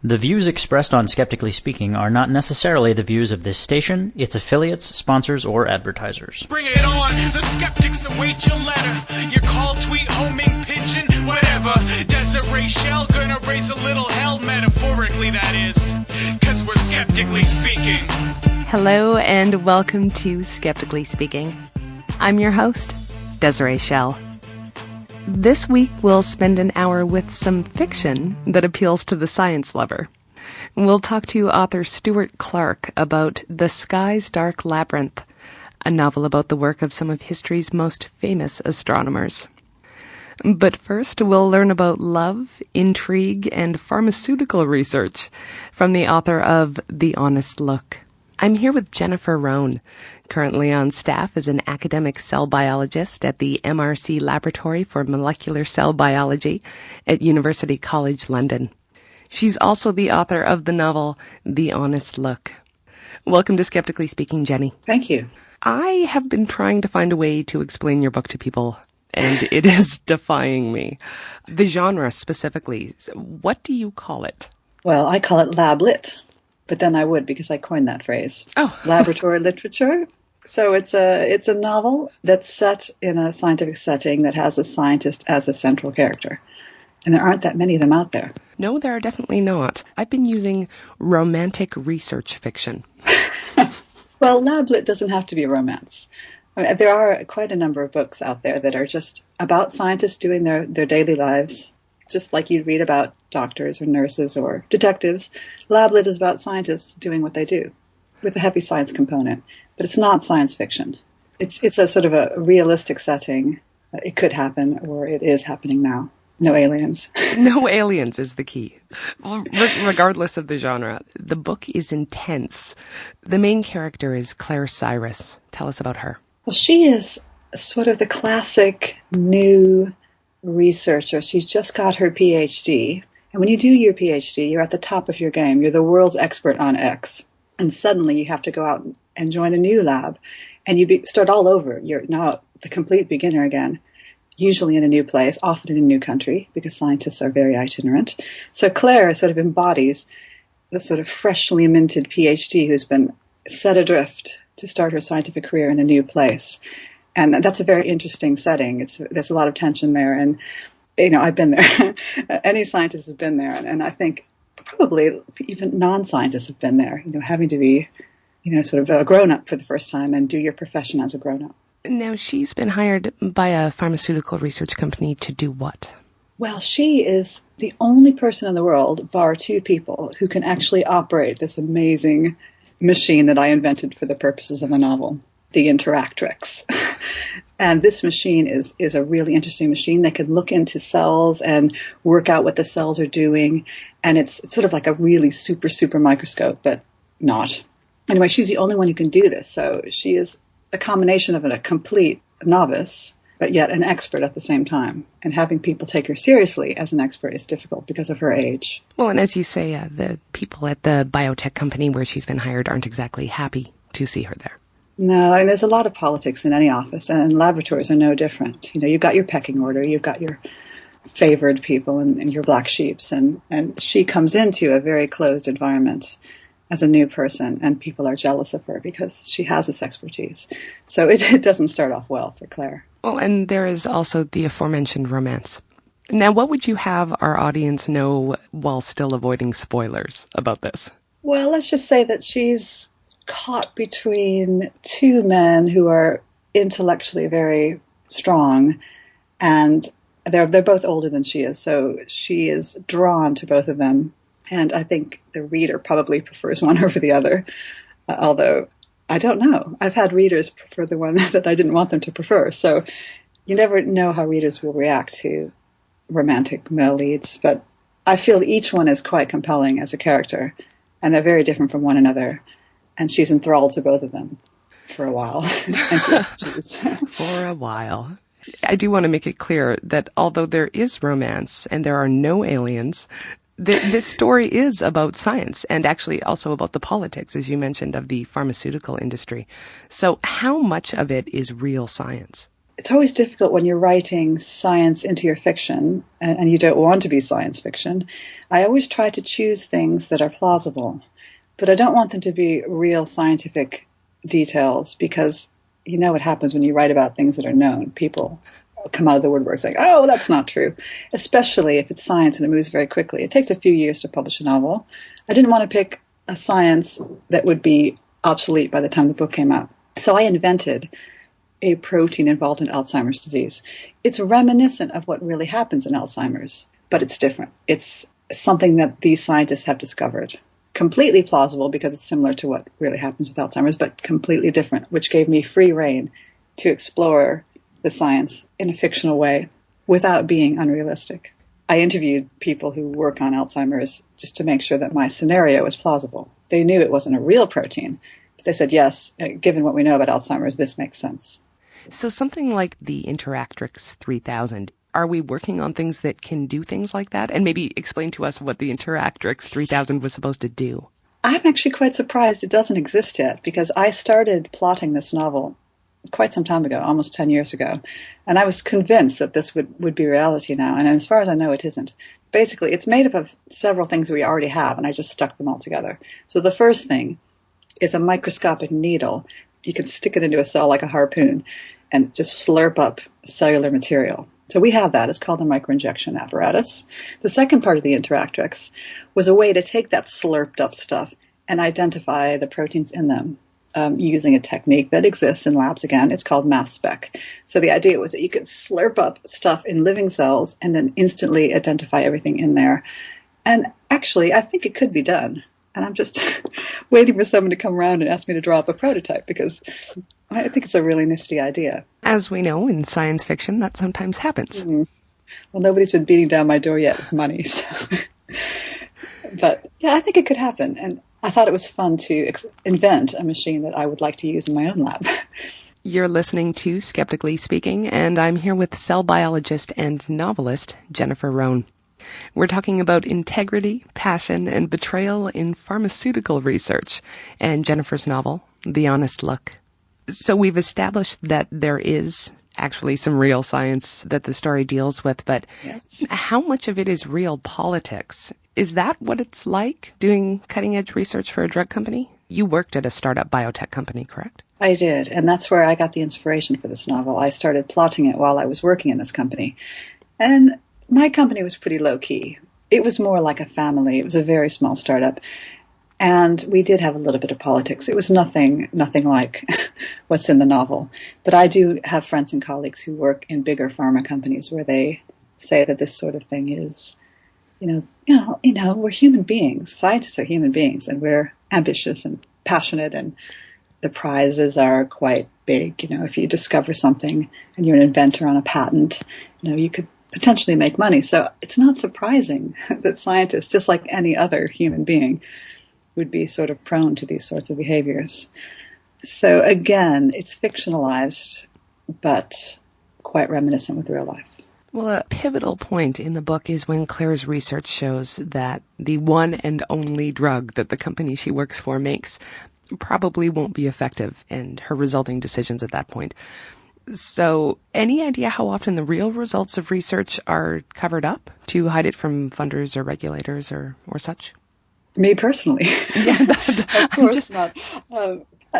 The views expressed on Skeptically Speaking are not necessarily the views of this station, its affiliates, sponsors, or advertisers. Bring it on! The skeptics await your letter. Your call, tweet, homing, pigeon, whatever. Desiree Shell gonna raise a little hell, metaphorically that is. 'Cause we're skeptically speaking. Hello and welcome to Skeptically Speaking. I'm your host, Desiree Shell. This week we'll spend an hour with some fiction that appeals to the science lover. We'll talk to author Stuart Clark about The Sky's Dark Labyrinth, a novel about the work of some of history's most famous astronomers. But first, we'll learn about love, intrigue, and pharmaceutical research from the author of The Honest Look. I'm here with Jennifer Rohn, currently on staff as an academic cell biologist at the MRC Laboratory for Molecular Cell Biology at University College London. She's also the author of the novel The Honest Look. Welcome to Skeptically Speaking, Jenny. Thank you. I have been trying to find a way to explain your book to people, and it is defying me. The genre specifically, what do you call it? Well, I call it lab lit, but then I would because I coined that phrase. Oh. Laboratory literature. So it's a novel that's set in a scientific setting that has a scientist as a central character. And there aren't that many of them out there. No, there are definitely not. I've been using romantic research fiction. Well, lab lit doesn't have to be a romance. I mean, there are quite a number of books out there that are just about scientists doing their daily lives, just like you'd read about doctors or nurses or detectives. Lab lit is about scientists doing what they do, with a heavy science component. But it's not science fiction. It's a sort of a realistic setting. It could happen, or it is happening now. No aliens. No aliens is the key. Well, regardless of the genre, the book is intense. The main character is Claire Cyrus. Tell us about her. Well, she is sort of the classic new researcher. She's just got her PhD. And when you do your PhD, you're at the top of your game. You're the world's expert on X. And suddenly you have to go out and join a new lab. And you start all over. You're now the complete beginner again, usually in a new place, often in a new country, because scientists are very itinerant. So Claire sort of embodies the sort of freshly minted PhD who's been set adrift to start her scientific career in a new place. And that's a very interesting setting. There's a lot of tension there. And, I've been there. Any scientist has been there. And I think probably even non-scientists have been there, having to be, sort of a grown-up for the first time and do your profession as a grown-up. Now, she's been hired by a pharmaceutical research company to do what? Well, she is the only person in the world, bar two people, who can actually operate this amazing machine that I invented for the purposes of the novel, the Interactrix. And this machine is a really interesting machine that can look into cells and work out what the cells are doing. And it's sort of like a really super microscope, but not. Anyway, she's the only one who can do this. So she is a combination of a complete novice, but yet an expert at the same time. And having people take her seriously as an expert is difficult because of her age. Well, and as you say, the people at the biotech company where she's been hired aren't exactly happy to see her there. No, and there's a lot of politics in any office, and laboratories are no different. You've got your pecking order, you've got your favored people and your black sheeps, and she comes into a very closed environment as a new person, and people are jealous of her because she has this expertise. So it doesn't start off well for Claire. Well, and there is also the aforementioned romance. Now, what would you have our audience know while still avoiding spoilers about this? Well, let's just say that she's caught between two men who are intellectually very strong, and they're both older than she is, so she is drawn to both of them. And I think the reader probably prefers one over the other, although I don't know. I've had readers prefer the one that I didn't want them to prefer, so you never know how readers will react to romantic male leads, but I feel each one is quite compelling as a character, and they're very different from one another. And she's enthralled to both of them for a while. And she has to choose. For a while. I do want to make it clear that although there is romance and there are no aliens, this story is about science and actually also about the politics, as you mentioned, of the pharmaceutical industry. So how much of it is real science? it's always difficult when you're writing science into your fiction, and you don't want to be science fiction. I always try to choose things that are plausible, but I don't want them to be real scientific details, because you know what happens when you write about things that are known. People come out of the woodwork saying, oh, that's not true, especially if it's science and it moves very quickly. It takes a few years to publish a novel. I didn't want to pick a science that would be obsolete by the time the book came out. So I invented a protein involved in Alzheimer's disease. It's reminiscent of what really happens in Alzheimer's, but it's different. It's something that these scientists have discovered. Completely plausible because it's similar to what really happens with Alzheimer's, but completely different, which gave me free rein to explore the science in a fictional way without being unrealistic. I interviewed people who work on Alzheimer's just to make sure that my scenario was plausible. They knew it wasn't a real protein, but they said, yes, given what we know about Alzheimer's, this makes sense. So something like the Interactrix 3000, are we working on things that can do things like that? And maybe explain to us what the Interactrix 3000 was supposed to do. I'm actually quite surprised it doesn't exist yet, because I started plotting this novel quite some time ago, almost 10 years ago, and I was convinced that this would be reality now, and as far as I know, it isn't. Basically, it's made up of several things we already have, and I just stuck them all together. So the first thing is a microscopic needle. You can stick it into a cell like a harpoon and just slurp up cellular material. So we have that. It's called the microinjection apparatus. The second part of the Interactrix was a way to take that slurped up stuff and identify the proteins in them using a technique that exists in labs again. It's called mass spec. So the idea was that you could slurp up stuff in living cells and then instantly identify everything in there. And actually, I think it could be done. And I'm just waiting for someone to come around and ask me to draw up a prototype, because I think it's a really nifty idea. As we know, in science fiction, that sometimes happens. Mm-hmm. Well, nobody's been beating down my door yet with money. So. But yeah, I think it could happen. And I thought it was fun to invent a machine that I would like to use in my own lab. You're listening to Skeptically Speaking, and I'm here with cell biologist and novelist Jennifer Rohn. We're talking about integrity, passion, and betrayal in pharmaceutical research, and Jennifer's novel, The Honest Look. So we've established that there is actually some real science that the story deals with, but yes. How much of it is real politics? Is that what it's like, doing cutting-edge research for a drug company? You worked at a startup biotech company, correct? I did, and that's where I got the inspiration for this novel. I started plotting it while I was working in this company. And my company was pretty low-key. It was more like a family. It was a very small startup. And we did have a little bit of politics. It was nothing like what's in the novel. But I do have friends and colleagues who work in bigger pharma companies where they say that this sort of thing is, we're human beings. Scientists are human beings, and we're ambitious and passionate, and the prizes are quite big. If you discover something and you're an inventor on a patent, you could potentially make money. So it's not surprising that scientists, just like any other human being, would be sort of prone to these sorts of behaviors. So again, it's fictionalized, but quite reminiscent with real life. Well, a pivotal point in the book is when Claire's research shows that the one and only drug that the company she works for makes probably won't be effective, and her resulting decisions at that point. So, any idea how often the real results of research are covered up to hide it from funders or regulators or such? Me personally. Yeah, of course not.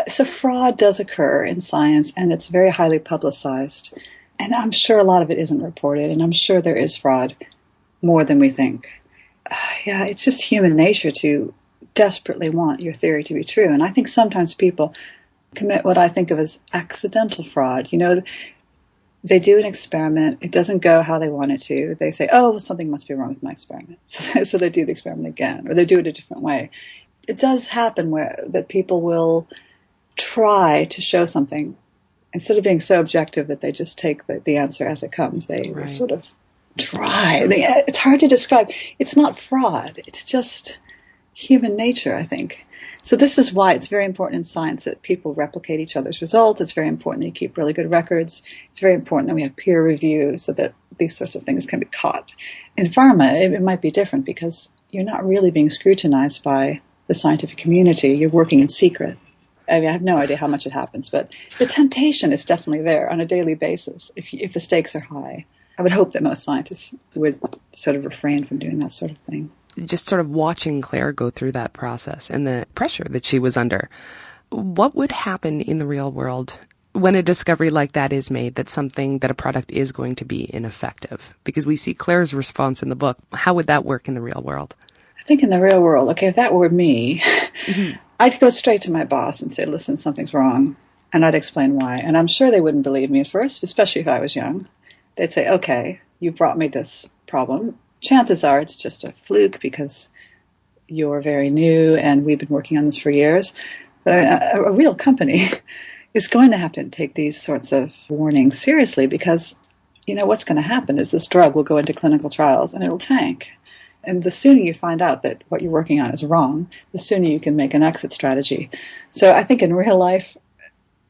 So fraud does occur in science, and it's very highly publicized. And I'm sure a lot of it isn't reported, and I'm sure there is fraud more than we think. Yeah, it's just human nature to desperately want your theory to be true. And I think sometimes people commit what I think of as accidental fraud. They do an experiment. It doesn't go how they want it to. They say, oh, well, something must be wrong with my experiment. So they do the experiment again, or they do it a different way. It does happen that people will try to show something instead of being so objective that they just take the answer as it comes. They sort of try. It's hard to describe. It's not fraud. It's just human nature, I think. So this is why it's very important in science that people replicate each other's results. It's very important that you keep really good records. It's very important that we have peer review so that these sorts of things can be caught. In pharma, it might be different because you're not really being scrutinized by the scientific community. You're working in secret. I mean, I have no idea how much it happens, but the temptation is definitely there on a daily basis if the stakes are high. I would hope that most scientists would sort of refrain from doing that sort of thing. Just sort of watching Claire go through that process and the pressure that she was under. What would happen in the real world when a discovery like that is made, that a product is going to be ineffective? Because we see Claire's response in the book. How would that work in the real world? I think in the real world, okay, if that were me, I'd go straight to my boss and say, listen, something's wrong. And I'd explain why. And I'm sure they wouldn't believe me at first, especially if I was young. They'd say, okay, you brought me this problem. Chances are it's just a fluke because you're very new and we've been working on this for years. But a real company is going to have to take these sorts of warnings seriously because, what's going to happen is this drug will go into clinical trials and it'll tank. And the sooner you find out that what you're working on is wrong, the sooner you can make an exit strategy. So I think in real life,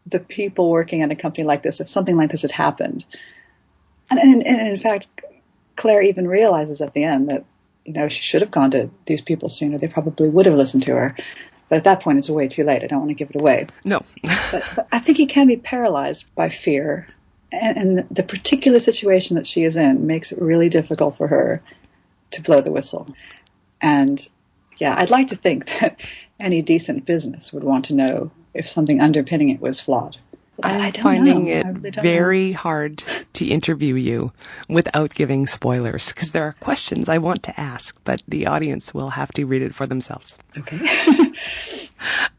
the people working at a company like this, if something like this had happened, and in fact, Claire even realizes at the end that, she should have gone to these people sooner. They probably would have listened to her. But at that point, it's way too late. I don't want to give it away. No. but I think you can be paralyzed by fear. And the particular situation that she is in makes it really difficult for her to blow the whistle. And yeah, I'd like to think that any decent business would want to know if something underpinning it was flawed. I'm finding it very hard to interview you without giving spoilers, because there are questions I want to ask, but the audience will have to read it for themselves. Okay.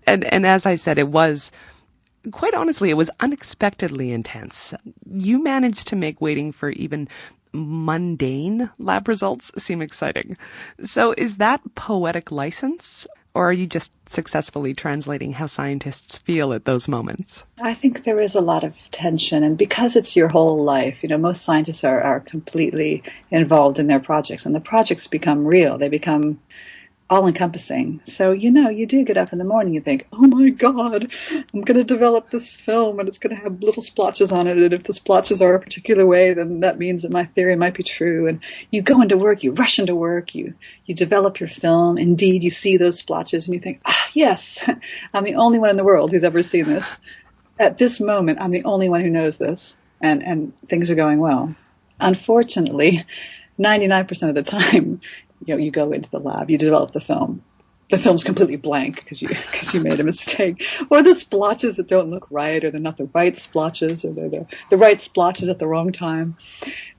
And as I said, quite honestly, it was unexpectedly intense. You managed to make waiting for even mundane lab results seem exciting. So is that poetic license? Or are you just successfully translating how scientists feel at those moments? I think there is a lot of tension. And because it's your whole life, most scientists are completely involved in their projects. And the projects become real. They become all-encompassing. So, you do get up in the morning, you think, oh my God, I'm going to develop this film and it's going to have little splotches on it. And if the splotches are a particular way, then that means that my theory might be true. And you go into work, you rush into work, you develop your film. Indeed, you see those splotches and you think, yes, I'm the only one in the world who's ever seen this. At this moment, I'm the only one who knows this. And things are going well. Unfortunately, 99% of the time, you go into the lab, you develop the film. The film's completely blank because you made a mistake. Or the splotches that don't look right, or they're not the right splotches, or they're the right splotches at the wrong time.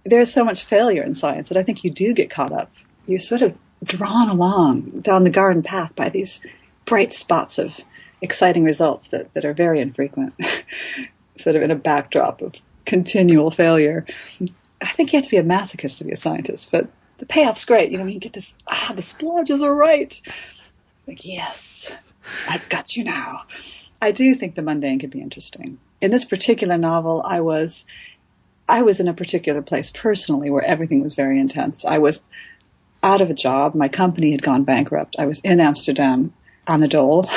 There's so much failure in science that I think you do get caught up. You're sort of drawn along down the garden path by these bright spots of exciting results that are very infrequent, sort of in a backdrop of continual failure. I think you have to be a masochist to be a scientist, but the payoff's great. You get this, the splotches are right. Like, yes, I've got you now. I do think the mundane could be interesting. In this particular novel, I was in a particular place personally where everything was very intense. I was out of a job. My company had gone bankrupt. I was in Amsterdam on the dole,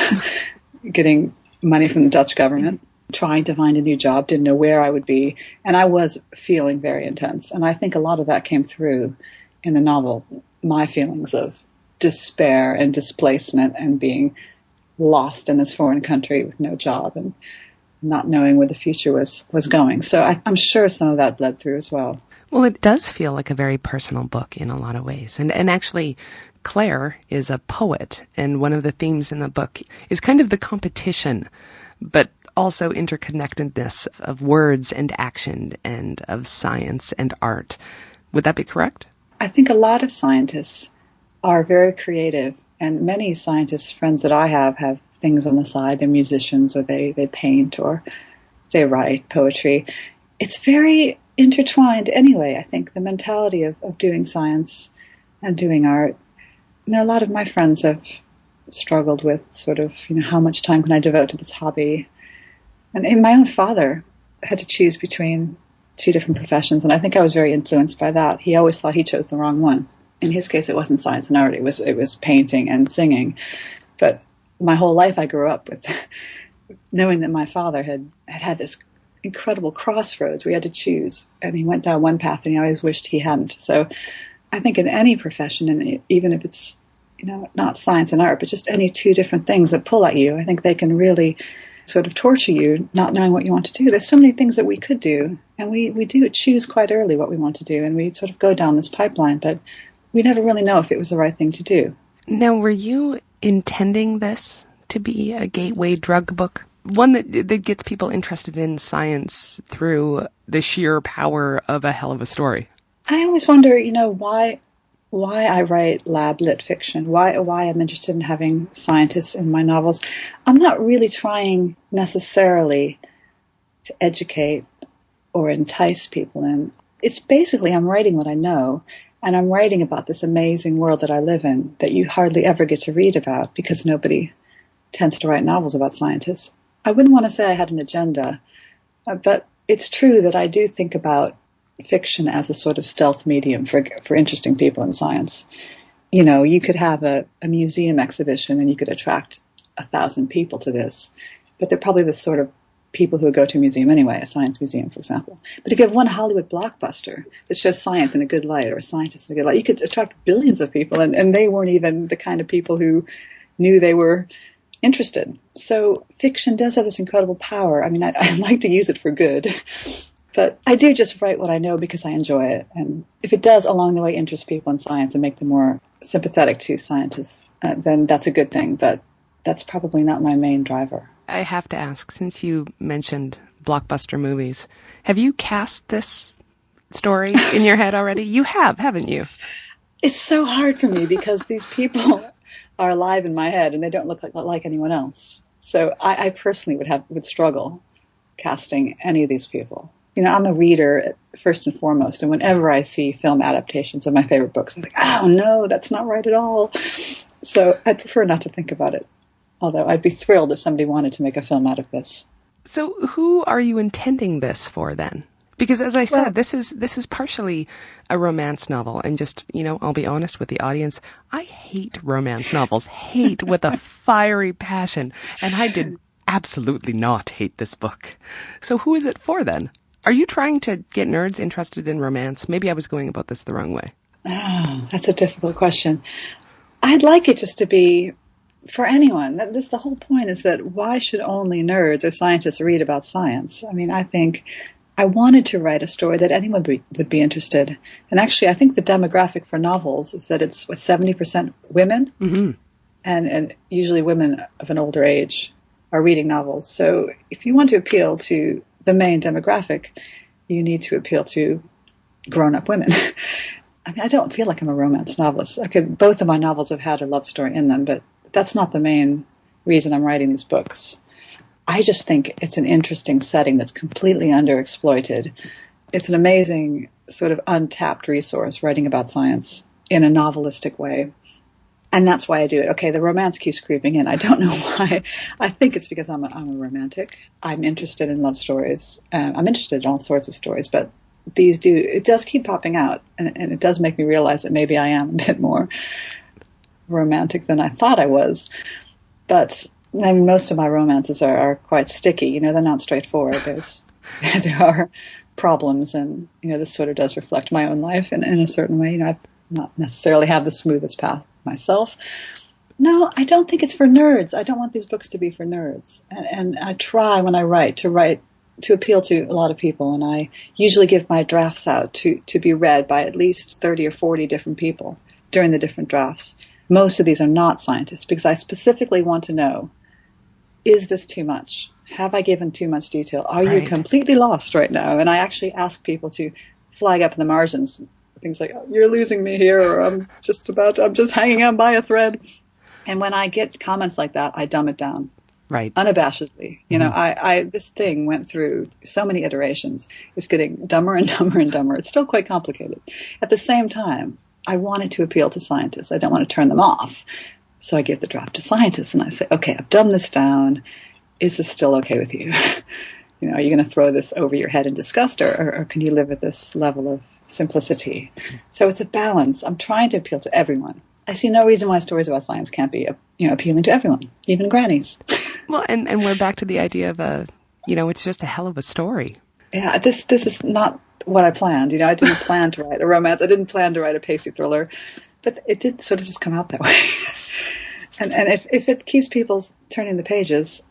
getting money from the Dutch government, trying to find a new job, didn't know where I would be. And I was feeling very intense. And I think a lot of that came through in the novel, my feelings of despair and displacement and being lost in this foreign country with no job and not knowing where the future was going. So I'm sure some of that bled through as well. Well, it does feel like a very personal book in a lot of ways. And actually, Claire is a poet, and one of the themes in the book is kind of the competition, but also interconnectedness of words and action and of science and art. Would that be correct? I think a lot of scientists are very creative, and many scientists, friends that I have things on the side. They're musicians, or they paint, or they write poetry. It's very intertwined anyway, I think, the mentality of doing science and doing art. A lot of my friends have struggled with sort of, how much time can I devote to this hobby? And my own father had to choose between two different professions, and I think I was very influenced by that. He always thought he chose the wrong one. In his case, it wasn't science and art, it was painting and singing. But my whole life I grew up with knowing that my father had this incredible crossroads where he had to choose, and he went down one path and he always wished he hadn't. So I think in any profession, and even if it's not science and art, but just any two different things that pull at you, I think they can really sort of torture you not knowing what you want to do. There's so many things that we could do, and we do choose quite early what we want to do, and we sort of go down this pipeline, but we never really know if it was the right thing to do. Now, were you intending this to be a gateway drug book? One that gets people interested in science through the sheer power of a hell of a story? I always wonder, why I write lab lit fiction, why I'm interested in having scientists in my novels. I'm not really trying necessarily to educate or entice people in. It's basically I'm writing what I know, and I'm writing about this amazing world that I live in that you hardly ever get to read about because nobody tends to write novels about scientists. I wouldn't want to say I had an agenda, but it's true that I do think about fiction as a sort of stealth medium for interesting people in science. You could have a museum exhibition and you could attract 1,000 people to this, but they're probably the sort of people who would go to a museum anyway, a science museum, for example. But if you have one Hollywood blockbuster that shows science in a good light or a scientist in a good light, you could attract billions of people, and they weren't even the kind of people who knew they were interested. So fiction does have this incredible power. I mean, I like to use it for good. But I do just write what I know because I enjoy it. And if it does along the way interest people in science and make them more sympathetic to scientists, then that's a good thing. But that's probably not my main driver. I have to ask, since you mentioned blockbuster movies, have you cast this story in your head already? You have, haven't you? It's so hard for me because these people are alive in my head and they don't look like anyone else. So I personally would struggle casting any of these people. I'm a reader first and foremost, and whenever I see film adaptations of my favorite books, I'm like, oh no, that's not right at all. So I'd prefer not to think about it, although I'd be thrilled if somebody wanted to make a film out of this. So who are you intending this for then? Because as I said, this is partially a romance novel, and just, I'll be honest with the audience, I hate romance novels, hate with a fiery passion, and I did absolutely not hate this book. So who is it for then? Are you trying to get nerds interested in romance? Maybe I was going about this the wrong way. Oh, that's a difficult question. I'd like it just to be for anyone. The whole point is that why should only nerds or scientists read about science? I mean, I think I wanted to write a story that anyone would be interested. And actually, I think the demographic for novels is that it's 70% women, mm-hmm. and usually women of an older age are reading novels. So if you want to appeal to the main demographic, you need to appeal to grown-up women. I mean, I don't feel like I'm a romance novelist. Okay, both of my novels have had a love story in them, but that's not the main reason I'm writing these books. I just think it's an interesting setting that's completely underexploited. It's an amazing sort of untapped resource, writing about science in a novelistic way. And that's why I do it. Okay, the romance keeps creeping in. I don't know why. I think it's because I'm a romantic. I'm interested in love stories. I'm interested in all sorts of stories, but it does keep popping out. And it does make me realize that maybe I am a bit more romantic than I thought I was. But I mean, most of my romances are quite sticky. They're not straightforward. There are problems, and, this sort of does reflect my own life in a certain way. I've not necessarily have the smoothest path myself. No, I don't think it's for nerds. I don't want these books to be for nerds. And I try when I write to appeal to a lot of people, and I usually give my drafts out to be read by at least 30 or 40 different people during the different drafts. Most of these are not scientists because I specifically want to know, is this too much? Have I given too much detail? Are you completely lost right now? And I actually ask people to flag up in the margins things like, oh, you're losing me here, or I'm just hanging on by a thread. And when I get comments like that, I dumb it down. Right. Unabashedly. Mm-hmm. This thing went through so many iterations. It's getting dumber and dumber and dumber. It's still quite complicated. At the same time, I wanted to appeal to scientists. I don't want to turn them off. So I give the draft to scientists and I say, okay, I've dumbed this down. Is this still okay with you? Are you going to throw this over your head in disgust, or can you live at this level of simplicity? So it's a balance. I'm trying to appeal to everyone. I see no reason why stories about science can't be, appealing to everyone, even grannies. Well, and we're back to the idea of it's just a hell of a story. Yeah, this is not what I planned. I didn't plan to write a romance. I didn't plan to write a pacey thriller, but it did sort of just come out that way. And if it keeps people turning the pages,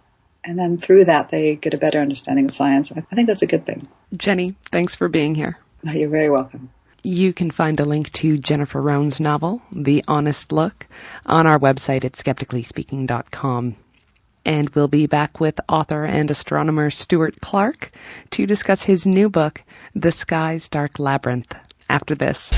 And then through that, they get a better understanding of science. I think that's a good thing. Jenny, thanks for being here. You're very welcome. You can find a link to Jennifer Rohn's novel, The Honest Look, on our website at skepticallyspeaking.com. And we'll be back with author and astronomer Stuart Clark to discuss his new book, The Sky's Dark Labyrinth, after this.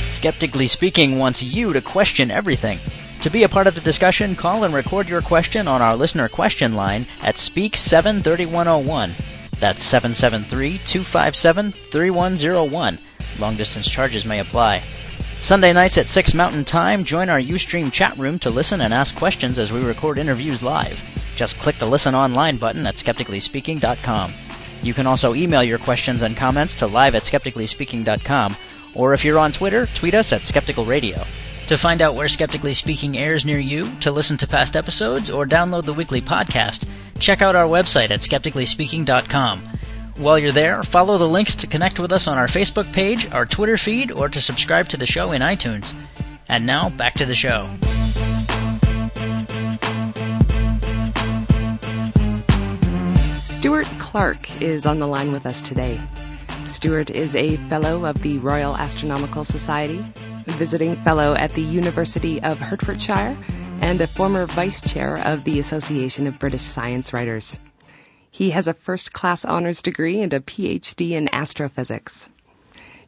Skeptically Speaking wants you to question everything. To be a part of the discussion, call and record your question on our listener question line at Speak 73101. That's 773-257-3101. Long-distance charges may apply. Sunday nights at 6 Mountain Time, join our Ustream chat room to listen and ask questions as we record interviews live. Just click the Listen Online button at skepticallyspeaking.com. You can also email your questions and comments to live@skepticallyspeaking.com, or if you're on Twitter, tweet us at Skeptical Radio. To find out where Skeptically Speaking airs near you, to listen to past episodes, or download the weekly podcast, check out our website at skepticallyspeaking.com. While you're there, follow the links to connect with us on our Facebook page, our Twitter feed, or to subscribe to the show in iTunes. And now, back to the show. Stuart Clark is on the line with us today. Stuart is a Fellow of the Royal Astronomical Society, visiting Fellow at the University of Hertfordshire, and a former Vice Chair of the Association of British Science Writers. He has a first-class honors degree and a PhD in astrophysics.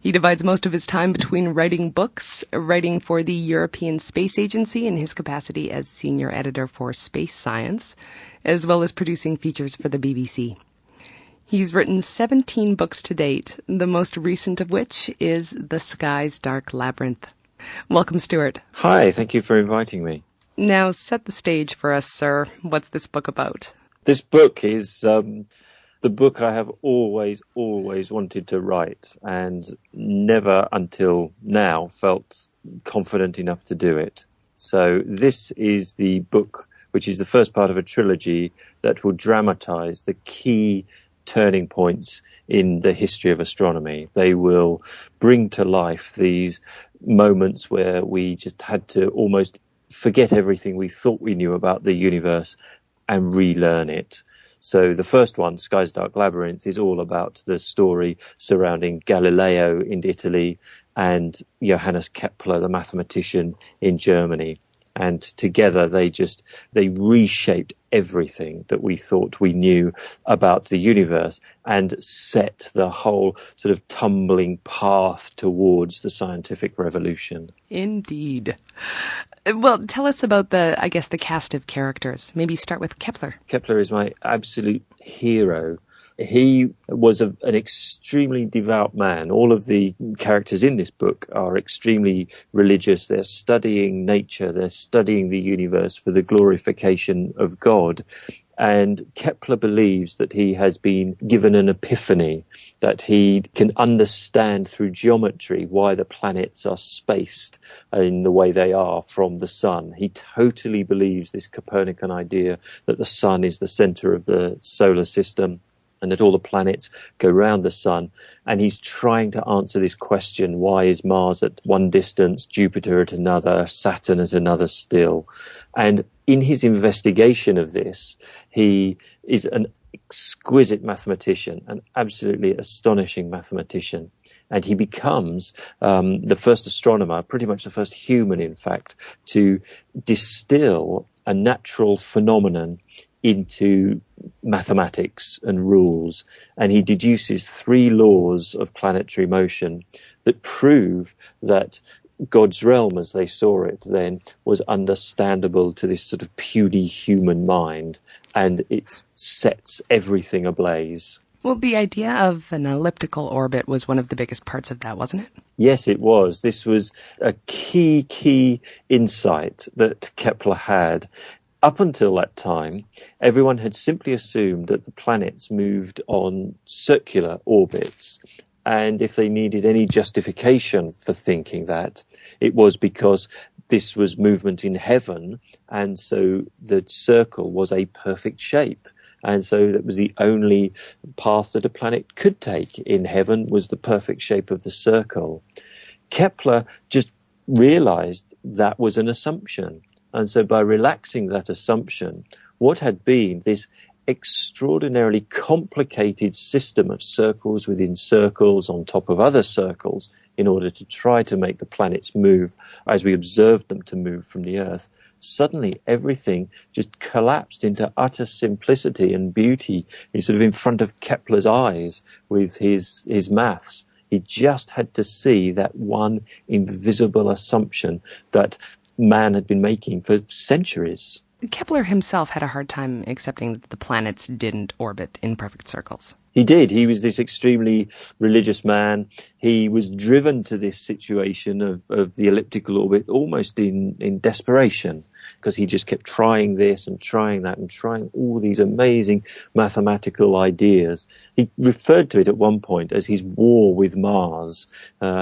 He divides most of his time between writing books, writing for the European Space Agency in his capacity as senior editor for Space Science, as well as producing features for the BBC. He's written 17 books to date, the most recent of which is The Sky's Dark Labyrinth. Welcome, Stuart. Hi, thank you for inviting me. Now, set the stage for us, sir. What's this book about? This book is the book I have always wanted to write, and never until now felt confident enough to do it. So this is the book, which is the first part of a trilogy that will dramatize the key turning points in the history of astronomy. They will bring to life these moments where we just had to almost forget everything we thought we knew about the universe and relearn it. So the first one, Sky's Dark Labyrinth, is all about the story surrounding Galileo in Italy and Johannes Kepler, the mathematician in Germany. And together they reshaped everything that we thought we knew about the universe and set the whole sort of tumbling path towards the scientific revolution. Indeed. Well, tell us about the cast of characters. Maybe start with Kepler. Kepler is my absolute hero. He was an extremely devout man. All of the characters in this book are extremely religious. They're studying nature. They're studying the universe for the glorification of God. And Kepler believes that he has been given an epiphany, that he can understand through geometry why the planets are spaced in the way they are from the sun. He totally believes this Copernican idea that the sun is the center of the solar system, and that all the planets go round the sun. And he's trying to answer this question, why is Mars at one distance, Jupiter at another, Saturn at another still? And in his investigation of this, he is an exquisite mathematician, an absolutely astonishing mathematician. And he becomes the first astronomer, pretty much the first human, in fact, to distill a natural phenomenon into mathematics and rules, and he deduces 3 laws of planetary motion that prove that God's realm, as they saw it then, was understandable to this sort of puny human mind, and it sets everything ablaze. Well, the idea of an elliptical orbit was one of the biggest parts of that, wasn't it? Yes, it was. This was a key insight that Kepler had. Up until that time, everyone had simply assumed that the planets moved on circular orbits. And if they needed any justification for thinking that, it was because this was movement in heaven, and so the circle was a perfect shape. And so that was the only path that a planet could take in heaven, was the perfect shape of the circle. Kepler just realized that was an assumption. And so by relaxing that assumption, what had been this extraordinarily complicated system of circles within circles on top of other circles in order to try to make the planets move as we observed them to move from the Earth, suddenly everything just collapsed into utter simplicity and beauty. He's sort of in front of Kepler's eyes with his maths. He just had to see that one invisible assumption that man had been making for centuries. Kepler himself had a hard time accepting that the planets didn't orbit in perfect circles. He did. He was this extremely religious man. He was driven to this situation of the elliptical orbit almost in desperation, because he just kept trying this and trying that and trying all these amazing mathematical ideas. He referred to it at one point as his war with Mars.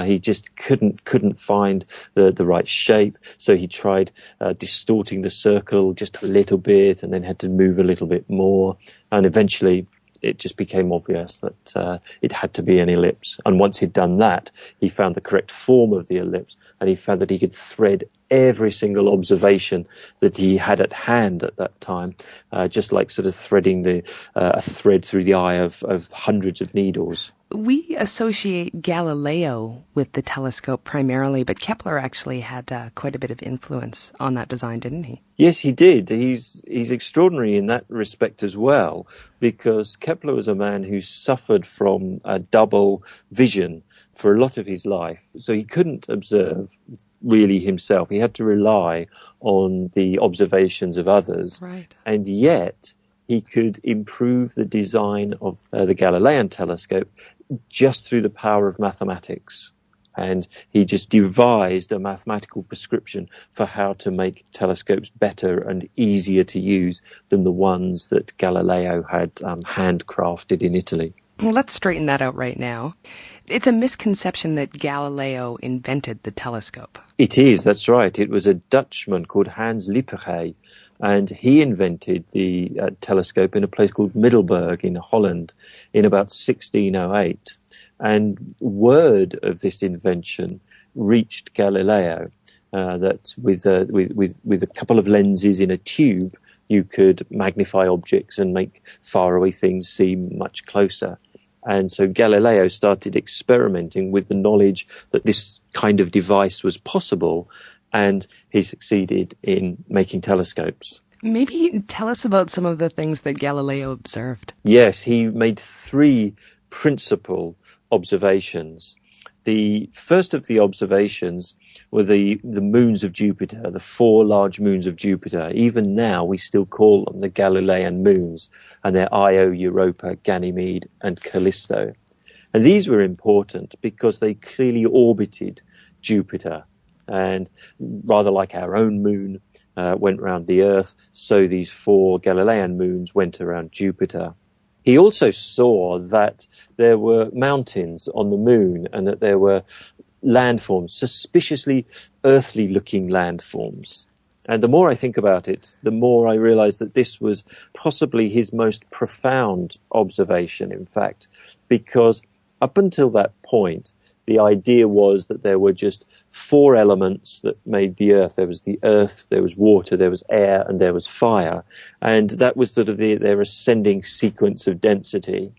He just couldn't find the right shape, so he tried distorting the circle just a little bit and then had to move a little bit more, and eventually it just became obvious that it had to be an ellipse. And once he'd done that, he found the correct form of the ellipse, and he found that he could thread every single observation that he had at hand at that time, just like sort of threading a thread through the eye of hundreds of needles. We associate Galileo with the telescope primarily, but Kepler actually had quite a bit of influence on that design, didn't he? Yes, he did. He's extraordinary in that respect as well, because Kepler was a man who suffered from a double vision for a lot of his life. So he couldn't observe really himself. He had to rely on the observations of others. Right. And yet he could improve the design of the Galilean telescope just through the power of mathematics. And he just devised a mathematical prescription for how to make telescopes better and easier to use than the ones that Galileo had handcrafted in Italy. Well, let's straighten that out right now. It's a misconception that Galileo invented the telescope. It is, that's right. It was a Dutchman called Hans Lippershey, and he invented the telescope in a place called Middelburg in Holland in about 1608. And word of this invention reached Galileo, that with a couple of lenses in a tube, you could magnify objects and make faraway things seem much closer. And so Galileo started experimenting with the knowledge that this kind of device was possible, and he succeeded in making telescopes. Maybe tell us about some of the things that Galileo observed. Yes, he made three principal observations. The first of the observations were the moons of Jupiter, the four large moons of Jupiter. Even now, we still call them the Galilean moons, and they're Io, Europa, Ganymede, and Callisto. And these were important because they clearly orbited Jupiter. And rather like our own moon went around the Earth, so these four Galilean moons went around Jupiter. He also saw that there were mountains on the moon and that there were landforms, suspiciously earthly-looking landforms. And the more I think about it, the more I realize that this was possibly his most profound observation, in fact, because up until that point, the idea was that there were just four elements that made the Earth. There was the earth, there was water, there was air, and there was fire. And that was sort of their ascending sequence of density.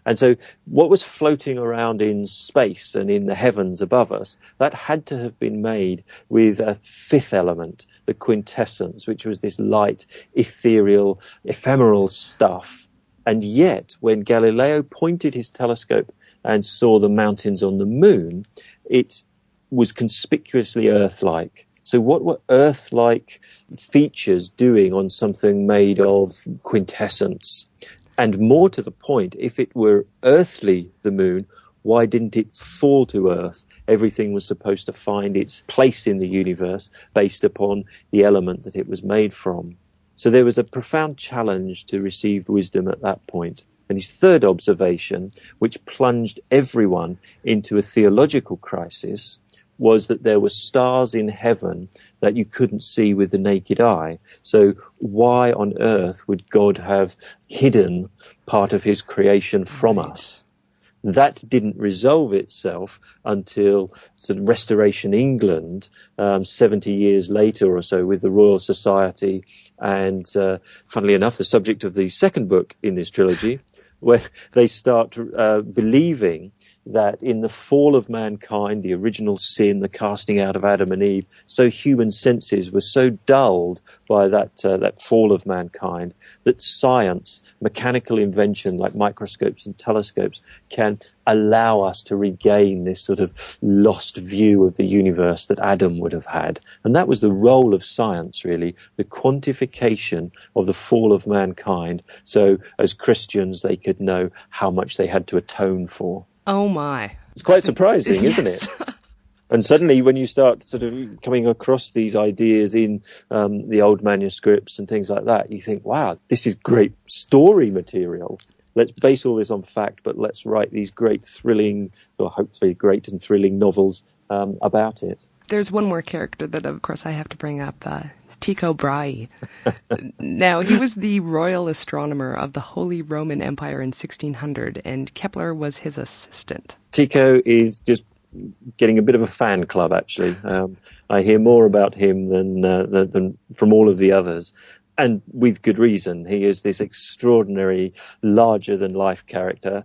And so what was floating around in space and in the heavens above us, that had to have been made with a fifth element, the quintessence, which was this light, ethereal, ephemeral stuff. And yet, when Galileo pointed his telescope and saw the mountains on the moon, it was conspicuously Earth-like. So what were Earth-like features doing on something made of quintessence? And more to the point, if it were earthly, the moon, why didn't it fall to Earth? Everything was supposed to find its place in the universe based upon the element that it was made from. So there was a profound challenge to received wisdom at that point. And his third observation, which plunged everyone into a theological crisis, was that there were stars in heaven that you couldn't see with the naked eye. So why on earth would God have hidden part of his creation from us? That didn't resolve itself until sort of Restoration England, 70 years later or so, with the Royal Society, and funnily enough, the subject of the second book in this trilogy, where they start believing that in the fall of mankind, the original sin, the casting out of Adam and Eve, so human senses were so dulled by that fall of mankind that science, mechanical invention like microscopes and telescopes, can allow us to regain this sort of lost view of the universe that Adam would have had. And that was the role of science, really, the quantification of the fall of mankind, so as Christians they could know how much they had to atone for. Oh my. It's quite surprising, Yes. isn't it? And suddenly when you start sort of coming across these ideas in the old manuscripts and things like that, you think, wow, this is great story material. Let's base all this on fact, but let's write these great thrilling, or hopefully great and thrilling novels about it. There's one more character that, of course, I have to bring up, Tycho Brahe. Now, he was the royal astronomer of the Holy Roman Empire in 1600, and Kepler was his assistant. Tycho is just getting a bit of a fan club, actually. I hear more about him than from all of the others, and with good reason. He is this extraordinary, larger-than-life character.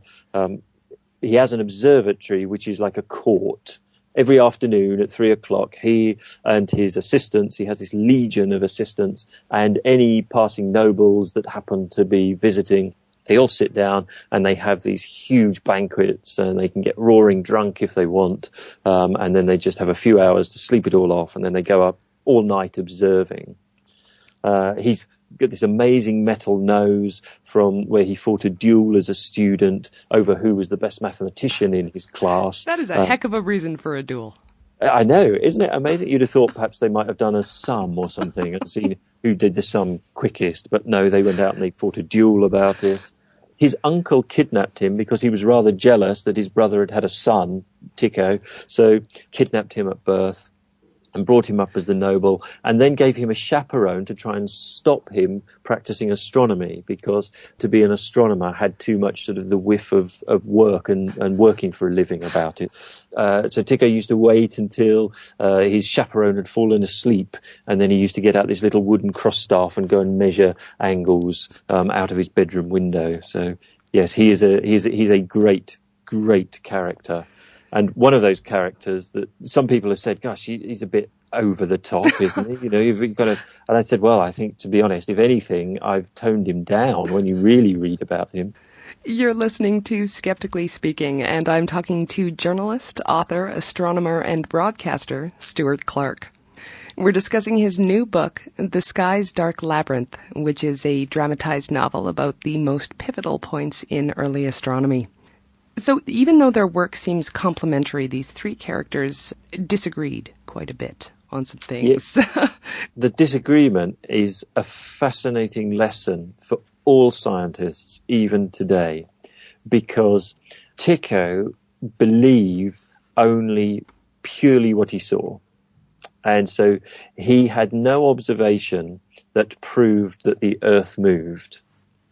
He has an observatory, which is like a court. Every afternoon at 3:00, he and his assistants, he has this legion of assistants, and any passing nobles that happen to be visiting, they all sit down and they have these huge banquets, and they can get roaring drunk if they want, and then they just have a few hours to sleep it all off, and then they go up all night observing. He's got this amazing metal nose from where he fought a duel as a student over who was the best mathematician in his class. That is a heck of a reason for a duel. I know, isn't it amazing? You'd have thought perhaps they might have done a sum or something and seen who did the sum quickest, but no, they went out and they fought a duel about it. His uncle kidnapped him because he was rather jealous that his brother had had a son, Tycho, so kidnapped him at birth and brought him up as the noble, and then gave him a chaperone to try and stop him practicing astronomy, because to be an astronomer had too much sort of the whiff of work and working for a living about it. So Tycho used to wait until his chaperone had fallen asleep, and then he used to get out this little wooden cross staff and go and measure angles out of his bedroom window. So yes, he's a great character. And one of those characters that some people have said, gosh, he's a bit over the top, isn't he? You know, you've got to. And I said, well, I think, to be honest, if anything, I've toned him down when you really read about him. You're listening to Skeptically Speaking, and I'm talking to journalist, author, astronomer, and broadcaster Stuart Clark. We're discussing his new book, The Sky's Dark Labyrinth, which is a dramatized novel about the most pivotal points in early astronomy. So even though their work seems complementary, these three characters disagreed quite a bit on some things. Yes. The disagreement is a fascinating lesson for all scientists, even today, because Tycho believed only purely what he saw. And so he had no observation that proved that the Earth moved.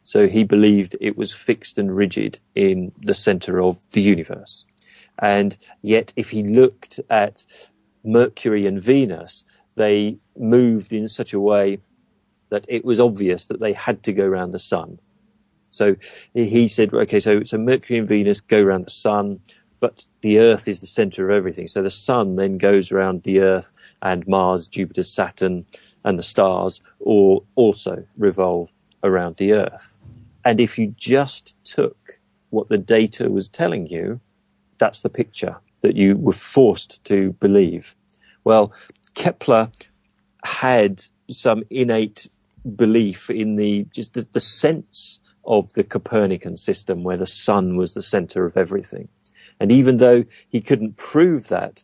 So he believed it was fixed and rigid in the center of the universe. And yet, if he looked at Mercury and Venus, they moved in such a way that it was obvious that they had to go around the sun. So he said, okay, so Mercury and Venus go around the sun, but the Earth is the center of everything. So the sun then goes around the Earth, and Mars, Jupiter, Saturn, and the stars all also revolve around the Earth. And if you just took what the data was telling you, that's the picture that you were forced to believe. Well, Kepler had some innate belief in the sense of the Copernican system, where the sun was the center of everything. And even though he couldn't prove that,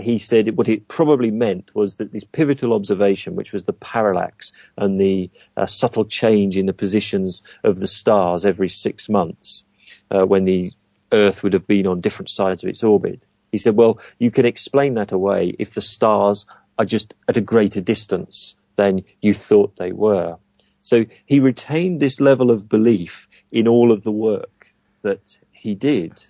he said what it probably meant was that this pivotal observation, which was the parallax and the subtle change in the positions of the stars every 6 months, when the Earth would have been on different sides of its orbit. He said, well, you can explain that away if the stars are just at a greater distance than you thought they were. So he retained this level of belief in all of the work that he did.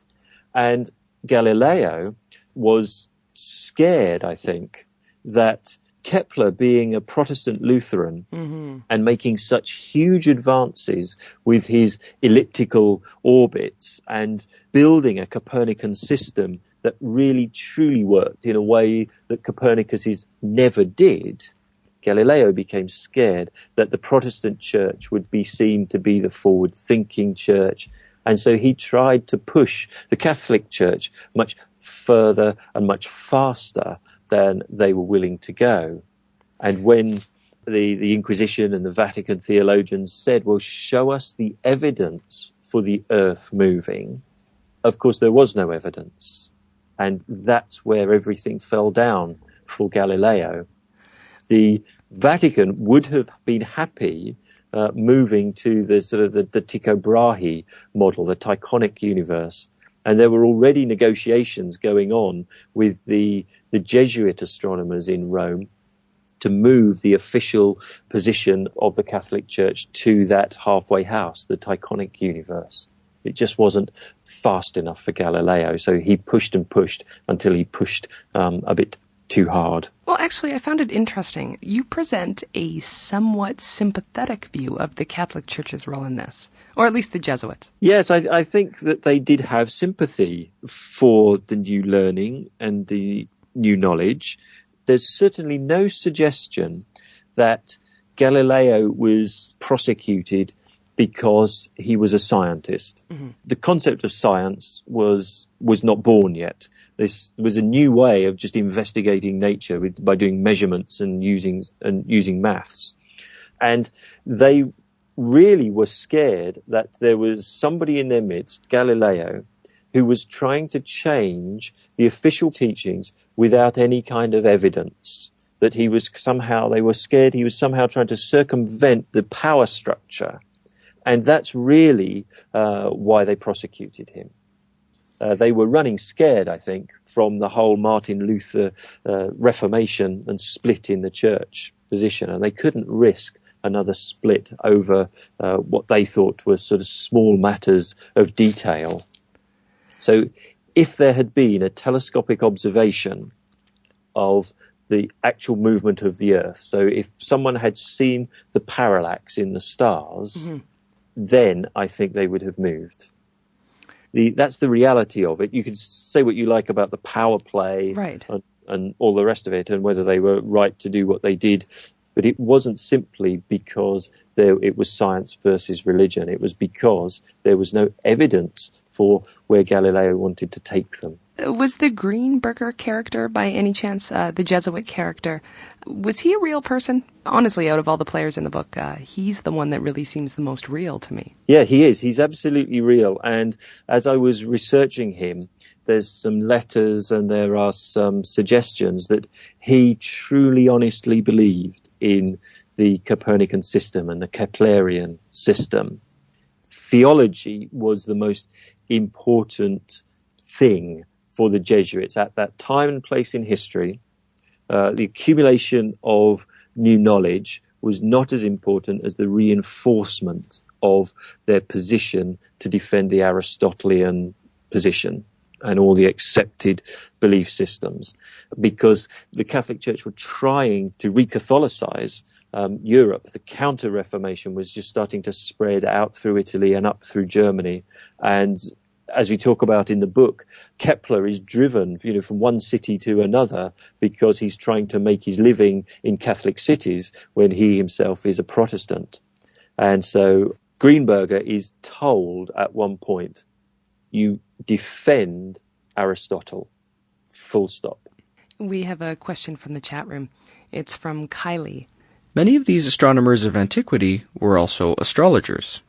And Galileo was scared, I think, that Kepler, being a Protestant Lutheran and making such huge advances with his elliptical orbits and building a Copernican system that really truly worked in a way that Copernicus never did, Galileo became scared that the Protestant church would be seen to be the forward-thinking church. And so he tried to push the Catholic Church much further and much faster than they were willing to go. And when the Inquisition and the Vatican theologians said, well, show us the evidence for the earth moving, of course there was no evidence. And that's where everything fell down for Galileo. The Vatican would have been happy moving to the sort of the Tycho Brahe model, the Tychonic universe. And there were already negotiations going on with the Jesuit astronomers in Rome to move the official position of the Catholic Church to that halfway house, the Tychonic universe. It just wasn't fast enough for Galileo, so he pushed and pushed until he pushed a bit too hard. Well, actually, I found it interesting. You present a somewhat sympathetic view of the Catholic Church's role in this, or at least the Jesuits. Yes, I think that they did have sympathy for the new learning and the new knowledge. There's certainly no suggestion that Galileo was prosecuted because he was a scientist. Mm-hmm. The concept of science was not born yet. This was a new way of just investigating nature by doing measurements and using maths. And they really were scared that there was somebody in their midst, Galileo, who was trying to change the official teachings without any kind of evidence. That they were scared he was somehow trying to circumvent the power structure. And that's really why they prosecuted him. They were running scared, I think, from the whole Martin Luther Reformation and split in the church position. And they couldn't risk another split over what they thought was sort of small matters of detail. So if there had been a telescopic observation of the actual movement of the Earth, so if someone had seen the parallax in the stars, then I think they would have moved. That's the reality of it. You can say what you like about the power play, right, and all the rest of it, and whether they were right to do what they did, but it wasn't simply because it was science versus religion. It was because there was no evidence for where Galileo wanted to take them. Was the Greenberger character, by any chance, the Jesuit character, was he a real person? Honestly, out of all the players in the book, he's the one that really seems the most real to me. Yeah, he is. He's absolutely real. And as I was researching him, there's some letters and there are some suggestions that he truly, honestly believed in the Copernican system and the Keplerian system. Theology was the most important thing for the Jesuits at that time and place in history. The accumulation of new knowledge was not as important as the reinforcement of their position to defend the Aristotelian position and all the accepted belief systems, because the Catholic Church were trying to re-Catholicize Europe. The Counter-Reformation was just starting to spread out through Italy and up through Germany. And as we talk about in the book, Kepler is driven, from one city to another because he's trying to make his living in Catholic cities when he himself is a Protestant. And so Greenberger is told at one point, you defend Aristotle, full stop. We have a question from the chat room. It's from Kylie. Many of these astronomers of antiquity were also astrologers.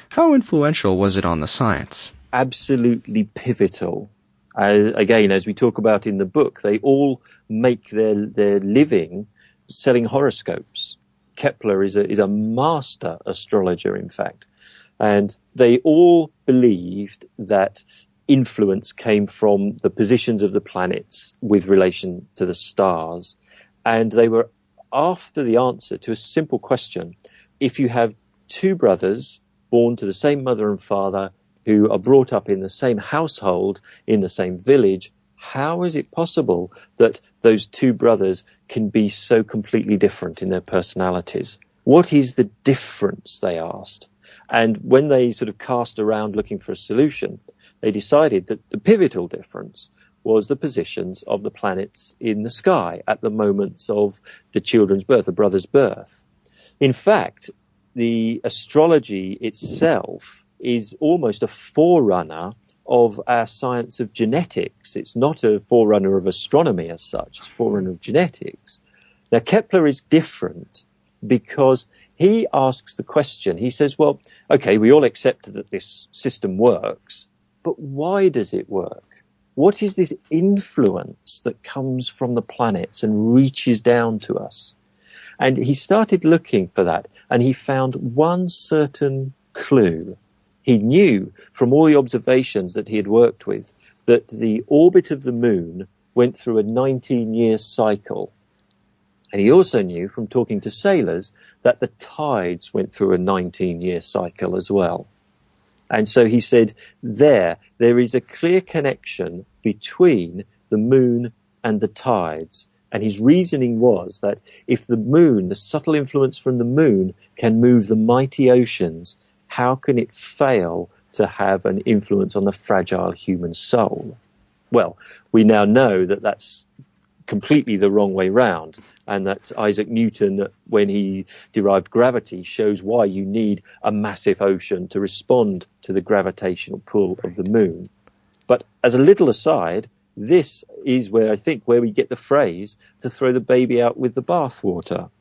How influential was it on the science? Absolutely pivotal. Again, as we talk about in the book, they all make their living selling horoscopes. Kepler is a master astrologer, in fact. And they all believed that influence came from the positions of the planets with relation to the stars. And they were after the answer to a simple question. If you have two brothers born to the same mother and father, who are brought up in the same household, in the same village. How is it possible that those two brothers can be so completely different in their personalities? What is the difference, they asked. And when they sort of cast around looking for a solution, they decided that the pivotal difference was the positions of the planets in the sky at the moments of the children's birth, the brother's birth. In fact, the astrology itself is almost a forerunner of our science of genetics. It's not a forerunner of astronomy as such, it's a forerunner of genetics. Now, Kepler is different because he asks the question, he says, well, okay, we all accept that this system works, but why does it work? What is this influence that comes from the planets and reaches down to us? And he started looking for that, and he found one certain clue. He knew from all the observations that he had worked with that the orbit of the moon went through a 19-year cycle. And he also knew from talking to sailors that the tides went through a 19-year cycle as well. And so he said, there is a clear connection between the moon and the tides. And his reasoning was that if the moon, the subtle influence from the moon, can move the mighty oceans, how can it fail to have an influence on the fragile human soul? Well, we now know that that's completely the wrong way round, and that Isaac Newton, when he derived gravity, shows why you need a massive ocean to respond to the gravitational pull of the moon. But as a little aside, this is where I think where we get the phrase to throw the baby out with the bathwater.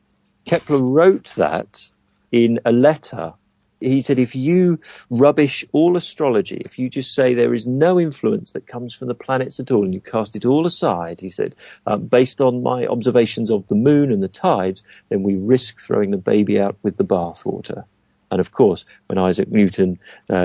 Kepler wrote that in a letter. He said, if you rubbish all astrology, if you just say there is no influence that comes from the planets at all, and you cast it all aside, he said, based on my observations of the moon and the tides, then we risk throwing the baby out with the bathwater. And of course, when Isaac Newton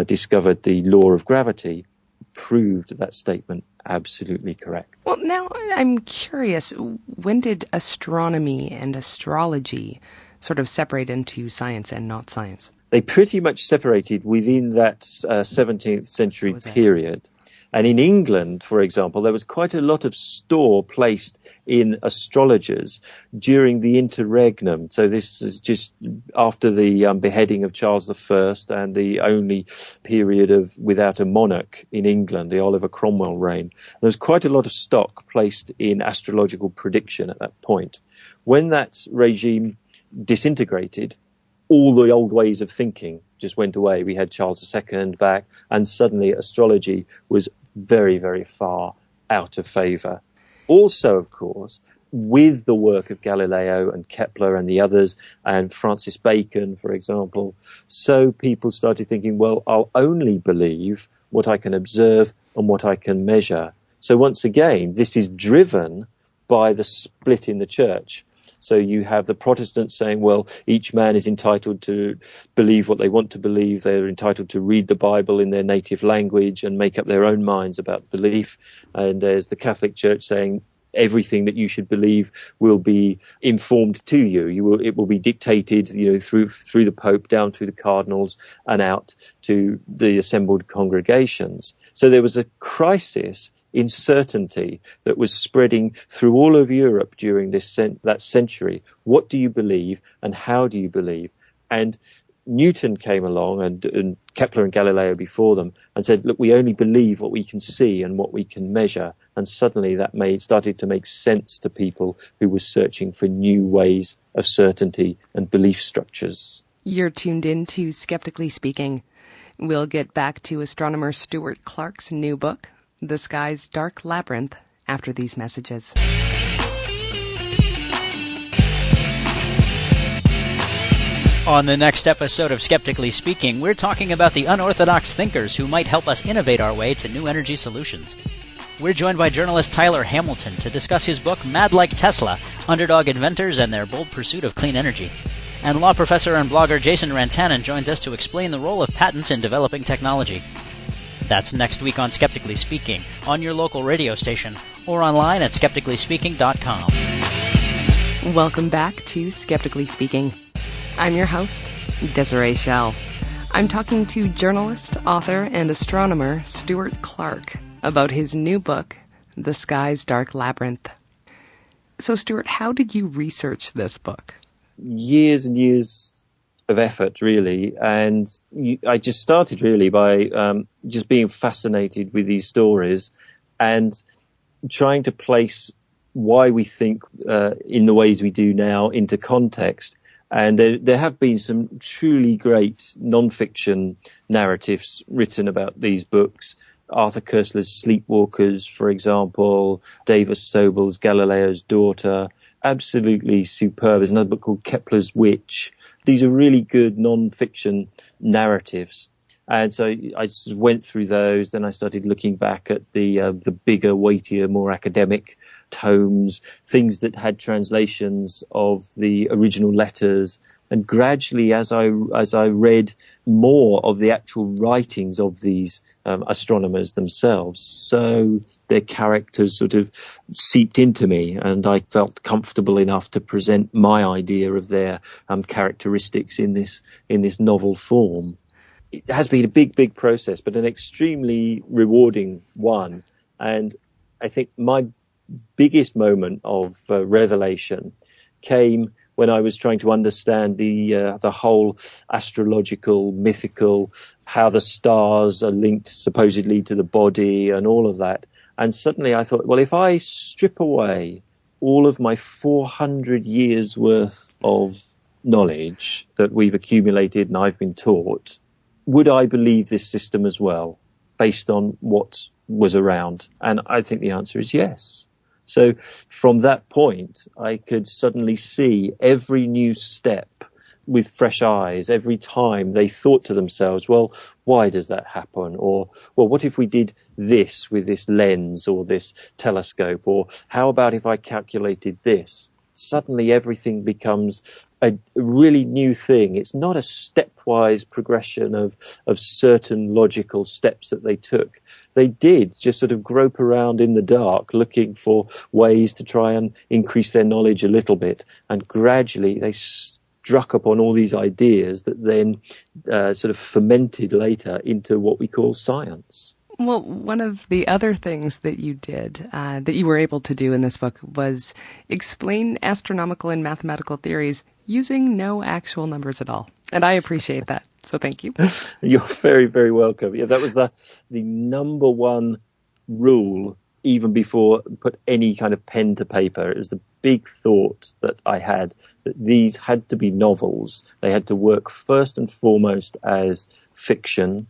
discovered the law of gravity, proved that statement absolutely correct. Well, now I'm curious, when did astronomy and astrology sort of separate into science and not science? They pretty much separated within that 17th century period. And in England, for example, there was quite a lot of store placed in astrologers during the interregnum. So this is just after the beheading of Charles I and the only period of without a monarch in England, the Oliver Cromwell reign. There was quite a lot of stock placed in astrological prediction at that point. When that regime disintegrated, all the old ways of thinking just went away. We had Charles II back, and suddenly astrology was very, very far out of favour. Also, of course, with the work of Galileo and Kepler and the others, and Francis Bacon, for example, so people started thinking, well, I'll only believe what I can observe and what I can measure. So once again, this is driven by the split in the church. So you have the Protestants saying, well, each man is entitled to believe what they want to believe. They're entitled to read the Bible in their native language and make up their own minds about belief. And there's the Catholic Church saying everything that you should believe will be informed to you. It will be dictated, through the Pope, down through the cardinals and out to the assembled congregations. So there was a crisis in certainty that was spreading through all of Europe during that century. What do you believe and how do you believe? And Newton came along and Kepler and Galileo before them and said, look, we only believe what we can see and what we can measure. And suddenly that started to make sense to people who were searching for new ways of certainty and belief structures. You're tuned in to Skeptically Speaking. We'll get back to astronomer Stuart Clark's new book, The Sky's Dark Labyrinth, after these messages. On the next episode of Skeptically Speaking, we're talking about the unorthodox thinkers who might help us innovate our way to new energy solutions. We're joined by journalist Tyler Hamilton to discuss his book, Mad Like Tesla, Underdog Inventors and Their Bold Pursuit of Clean Energy. And law professor and blogger Jason Rantanen joins us to explain the role of patents in developing technology. That's next week on Skeptically Speaking, on your local radio station, or online at skepticallyspeaking.com. Welcome back to Skeptically Speaking. I'm your host, Desiree Schell. I'm talking to journalist, author, and astronomer Stuart Clark about his new book, The Sky's Dark Labyrinth. So, Stuart, how did you research this book? Years and years of effort, really. And I just started really by just being fascinated with these stories and trying to place why we think in the ways we do now into context. And there have been some truly great non-fiction narratives written about these books. Arthur Koestler's Sleepwalkers, for example, David Sobel's Galileo's Daughter, absolutely superb. There's another book called Kepler's Witch. These are really good non-fiction narratives. And so I sort of went through those. Then I started looking back at the bigger, weightier, more academic tomes, things that had translations of the original letters. And gradually, as I read more of the actual writings of these astronomers themselves, so their characters sort of seeped into me, and I felt comfortable enough to present my idea of their characteristics in this novel form. It has been a big process, but an extremely rewarding one. And I think my biggest moment of revelation came when I was trying to understand the whole astrological, mythical, how the stars are linked supposedly to the body and all of that. And suddenly I thought, well, if I strip away all of my 400 years worth of knowledge that we've accumulated and I've been taught, would I believe this system as well, based on what was around? And I think the answer is yes. So from that point, I could suddenly see every new step with fresh eyes. Every time they thought to themselves, well, why does that happen? Or, well, what if we did this with this lens or this telescope? Or how about if I calculated this? Suddenly everything becomes a really new thing. It's not a stepwise progression of certain logical steps that they took. They did just sort of grope around in the dark looking for ways to try and increase their knowledge a little bit. And gradually they struck upon all these ideas that then sort of fermented later into what we call science. Well, one of the other things that you did, that you were able to do in this book, was explain astronomical and mathematical theories using no actual numbers at all. And I appreciate that. So thank you. You're very, very welcome. Yeah, that was the number one rule, even before I put any kind of pen to paper. It was the big thought that I had, that these had to be novels. They had to work first and foremost as fiction.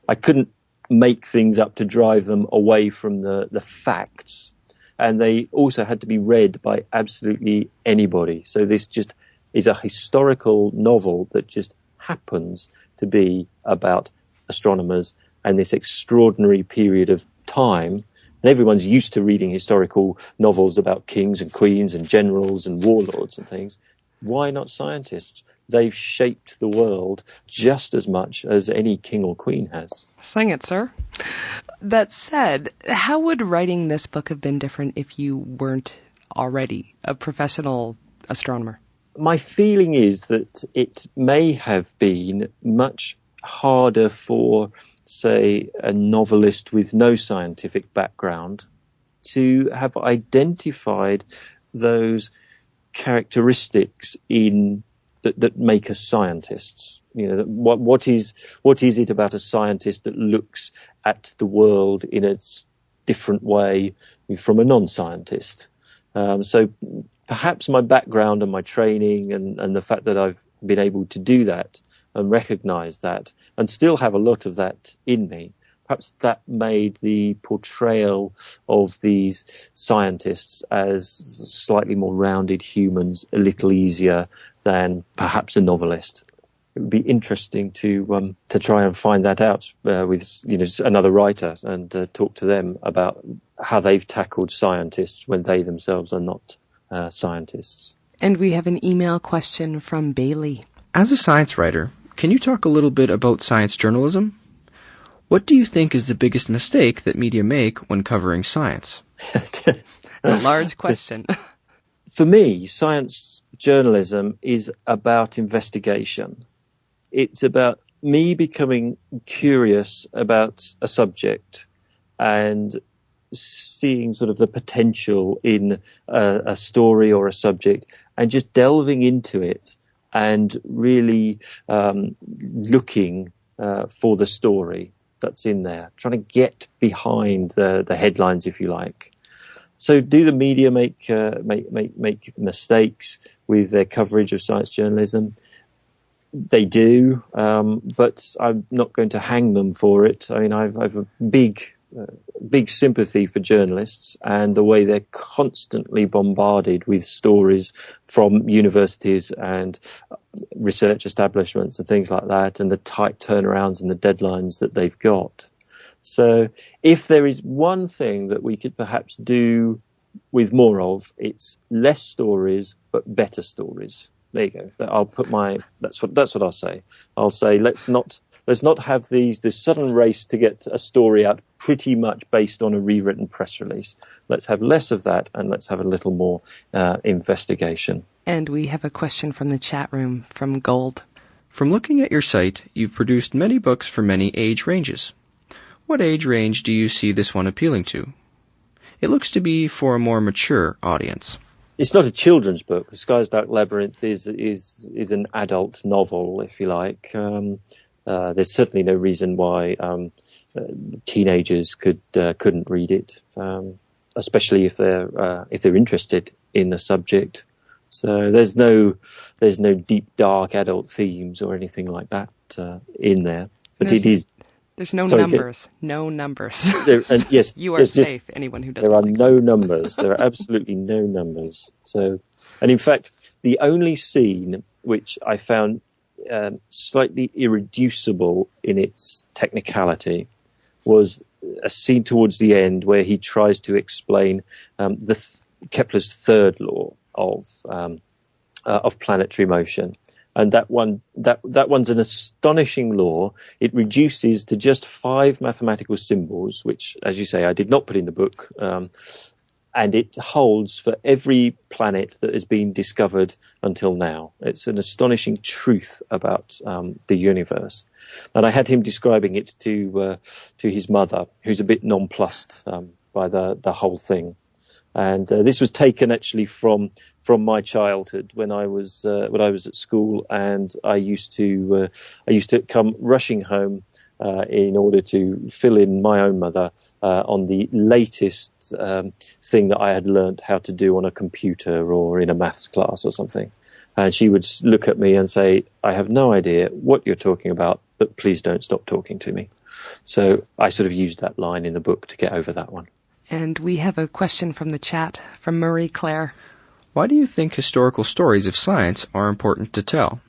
I couldn't make things up to drive them away from the facts. And they also had to be read by absolutely anybody. So this just is a historical novel that just happens to be about astronomers and this extraordinary period of time. And everyone's used to reading historical novels about kings and queens and generals and warlords and things. Why not scientists? They've shaped the world just as much as any king or queen has. Sing it, sir. That said, how would writing this book have been different if you weren't already a professional astronomer? My feeling is that it may have been much harder for, say, a novelist with no scientific background to have identified those characteristics that make us scientists. You know, what is it about a scientist that looks at the world in a different way from a non-scientist? So perhaps my background and my training and the fact that I've been able to do that and recognize that and still have a lot of that in me, perhaps that made the portrayal of these scientists as slightly more rounded humans a little easier than perhaps a novelist. It would be interesting to try and find that out with another writer and talk to them about how they've tackled scientists when they themselves are not scientists. And we have an email question from Bailey. As a science writer, can you talk a little bit about science journalism? What do you think is the biggest mistake that media make when covering science? It's a large question. For me, science journalism is about investigation. It's about me becoming curious about a subject and seeing sort of the potential in a story or a subject and just delving into it and really looking for the story that's in there, trying to get behind the headlines, if you like. So do the media make mistakes with their coverage of science journalism? They do, but I'm not going to hang them for it. I mean, I've a big sympathy for journalists and the way they're constantly bombarded with stories from universities and research establishments and things like that, and the tight turnarounds and the deadlines that they've got. So if there is one thing that we could perhaps do with more of, it's less stories, but better stories. There you go. I'll put that's what I'll say. I'll say let's not have this sudden race to get a story out pretty much based on a rewritten press release. Let's have less of that, and let's have a little more investigation. And we have a question from the chat room from Gold. From looking at your site, you've produced many books for many age ranges. What age range do you see this one appealing to? It looks to be for a more mature audience. It's not a children's book. The Sky's Dark Labyrinth is an adult novel, if you like. There's certainly no reason why teenagers couldn't read it, especially if they're interested in the subject. So there's no deep dark adult themes or anything like that in there. But it is. There's no numbers. No numbers. Yes, you are safe. Anyone who doesn't. There are no numbers. There are absolutely no numbers. So, and in fact, the only scene which I found slightly irreducible in its technicality was a scene towards the end where he tries to explain Kepler's third law of planetary motion. And that one's an astonishing law. It reduces to just 5 mathematical symbols, which, as you say, I did not put in the book. And it holds for every planet that has been discovered until now. It's an astonishing truth about the universe. And I had him describing it to his mother, who's a bit nonplussed by the whole thing. And this was taken actually from my childhood when I was at school, and I used to come rushing home in order to fill in my own mother on the latest thing that I had learnt how to do on a computer or in a maths class or something. And she would look at me and say, "I have no idea what you're talking about, but please don't stop talking to me." So I sort of used that line in the book to get over that one. And we have a question from the chat from Marie Claire. Why do you think historical stories of science are important to tell?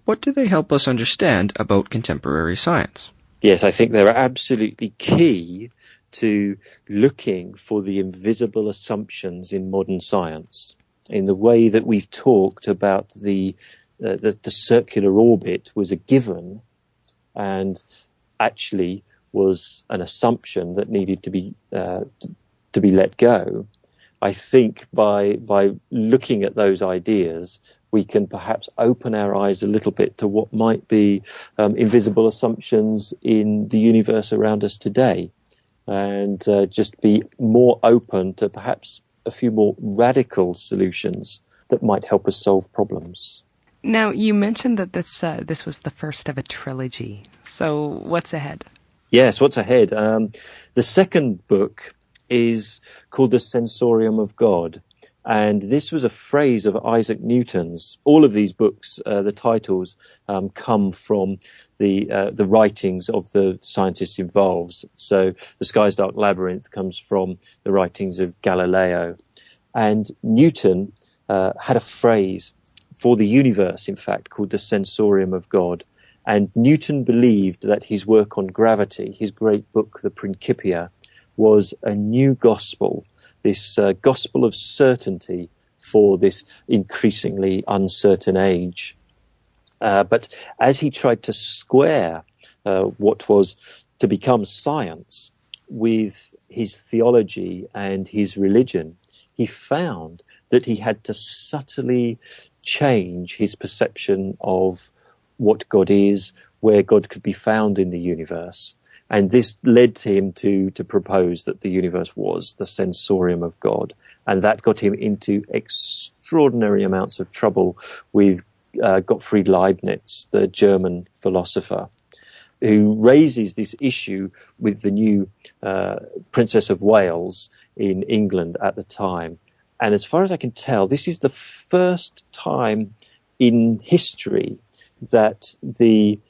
What do they help us understand about contemporary science? Yes, I think they're absolutely key to looking for the invisible assumptions in modern science. In the way that we've talked about the circular orbit was a given, and actually was an assumption that needed to be let go. I think by looking at those ideas, we can perhaps open our eyes a little bit to what might be invisible assumptions in the universe around us today, and just be more open to perhaps a few more radical solutions that might help us solve problems. Now, you mentioned that this was the first of a trilogy. So what's ahead? Yes, what's ahead? The second book is called The Sensorium of God. And this was a phrase of Isaac Newton's. All of these books, the titles, come from the writings of the scientists involved. So The Sky's Dark Labyrinth comes from the writings of Galileo. And Newton had a phrase for the universe, in fact, called The Sensorium of God. And Newton believed that his work on gravity, his great book, The Principia, was a new gospel, this gospel of certainty for this increasingly uncertain age. But as he tried to square what was to become science with his theology and his religion, he found that he had to subtly change his perception of what God is, where God could be found in the universe. And this led him to propose that the universe was the sensorium of God. And that got him into extraordinary amounts of trouble with Gottfried Leibniz, the German philosopher, who raises this issue with the new Princess of Wales in England at the time. And as far as I can tell, this is the first time in history that the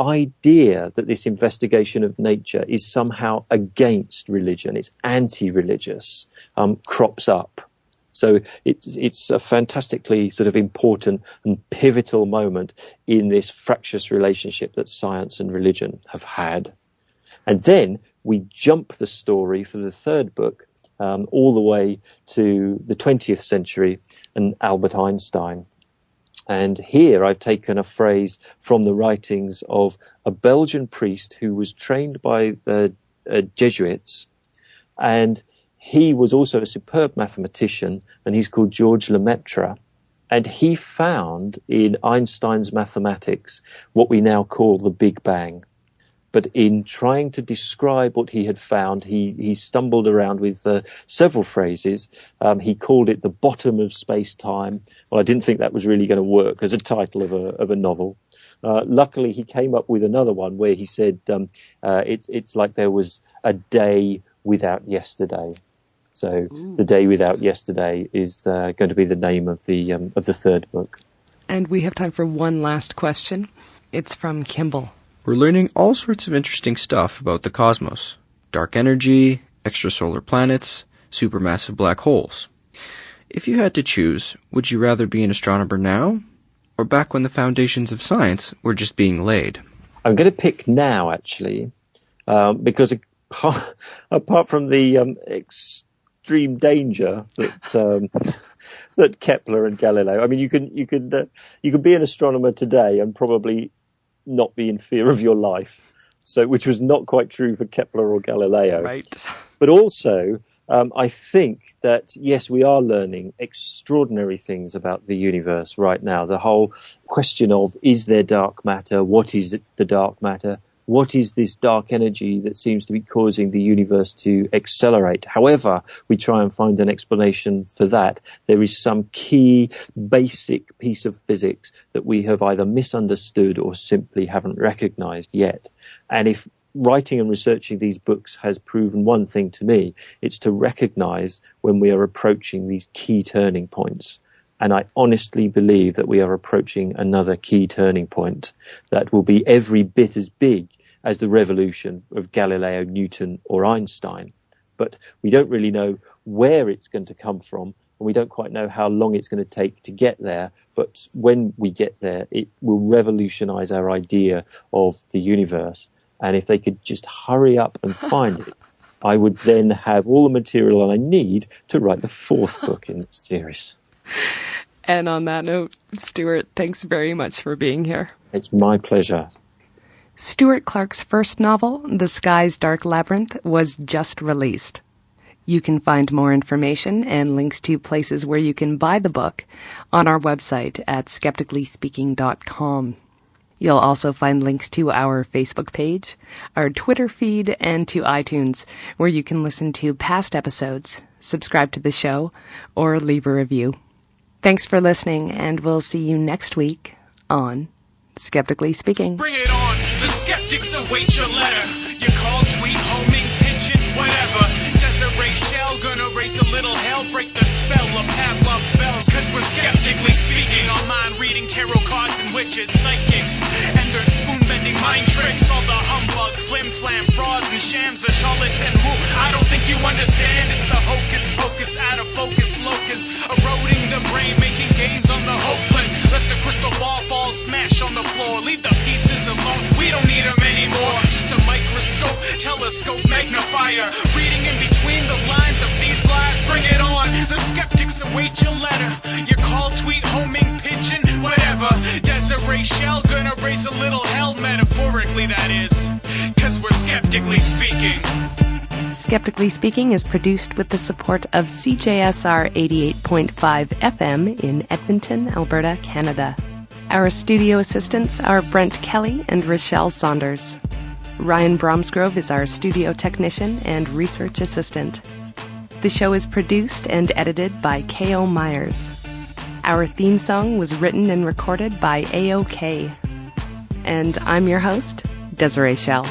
idea that this investigation of nature is somehow against religion, it's anti-religious, crops up. So it's a fantastically sort of important and pivotal moment in this fractious relationship that science and religion have had. And then we jump the story for the third book all the way to the 20th century and Albert Einstein. And here I've taken a phrase from the writings of a Belgian priest who was trained by the Jesuits, and he was also a superb mathematician, and he's called Georges Lemaitre. And he found in Einstein's mathematics what we now call the Big Bang. But in trying to describe what he had found, he stumbled around with several phrases. He called it the bottom of space-time. Well, I didn't think that was really going to work as a title of a novel. Luckily, he came up with another one where he said it's like there was a day without yesterday. So The Day Without Yesterday is going to be the name of the third book. And we have time for one last question. It's from Kimball. We're learning all sorts of interesting stuff about the cosmos. Dark energy, extrasolar planets, supermassive black holes. If you had to choose, would you rather be an astronomer now, or back when the foundations of science were just being laid? I'm going to pick now, actually, because apart from the extreme danger that Kepler and Galileo, I mean, you can be an astronomer today and probably not be in fear of your life, which was not quite true for Kepler or Galileo. Right. But also, I think that, yes, we are learning extraordinary things about the universe right now. The whole question of, is there dark matter? What is the dark matter? What is this dark energy that seems to be causing the universe to accelerate? However we try and find an explanation for that, there is some key basic piece of physics that we have either misunderstood or simply haven't recognized yet. And if writing and researching these books has proven one thing to me, it's to recognize when we are approaching these key turning points. And I honestly believe that we are approaching another key turning point that will be every bit as big as the revolution of Galileo, Newton, or Einstein. But we don't really know where it's going to come from, and we don't quite know how long it's going to take to get there. But when we get there, it will revolutionize our idea of the universe. And if they could just hurry up and find it, I would then have all the material I need to write the fourth book in the series. And on that note, Stuart, thanks very much for being here. It's my pleasure. Stuart Clark's first novel, The Sky's Dark Labyrinth, was just released. You can find more information and links to places where you can buy the book on our website at skepticallyspeaking.com. You'll also find links to our Facebook page, our Twitter feed, and to iTunes, where you can listen to past episodes, subscribe to the show, or leave a review. Thanks for listening, and we'll see you next week on Skeptically Speaking. Bring it on, the skeptics await your letter. Your call, tweet, homing, pigeon, whatever. Desiree Shell, gonna raise a little hell, break the spell of Pavlov's spells. Cause we're skeptically speaking, on mind reading tarot cards and witches, psychics, and their spoon-bending mind tricks. All the humbug, flim-flam, frauds and shams, the charlatan who I don't think you understand. It's the hocus pocus, out of focus locus, eroding the brain, making gains on the hopeless. Let the crystal ball fall, smash on the floor, leave the pieces alone, we don't need them anymore. Just a microscope, telescope, magnifier, reading in between the lines of these lies. Bring it on, the skeptics await your letter. Your call, tweet, homing, pigeon, whatever. Desiree Shell, gonna raise a little hell, metaphorically that is, cause we're skeptically speaking. Skeptically Speaking is produced with the support of CJSR 88.5 FM in Edmonton, Alberta, Canada. Our studio assistants are Brent Kelly and Rochelle Saunders. Ryan Bromsgrove is our studio technician and research assistant. The show is produced and edited by K.O. Myers. Our theme song was written and recorded by A.O.K. And I'm your host, Desiree Schell.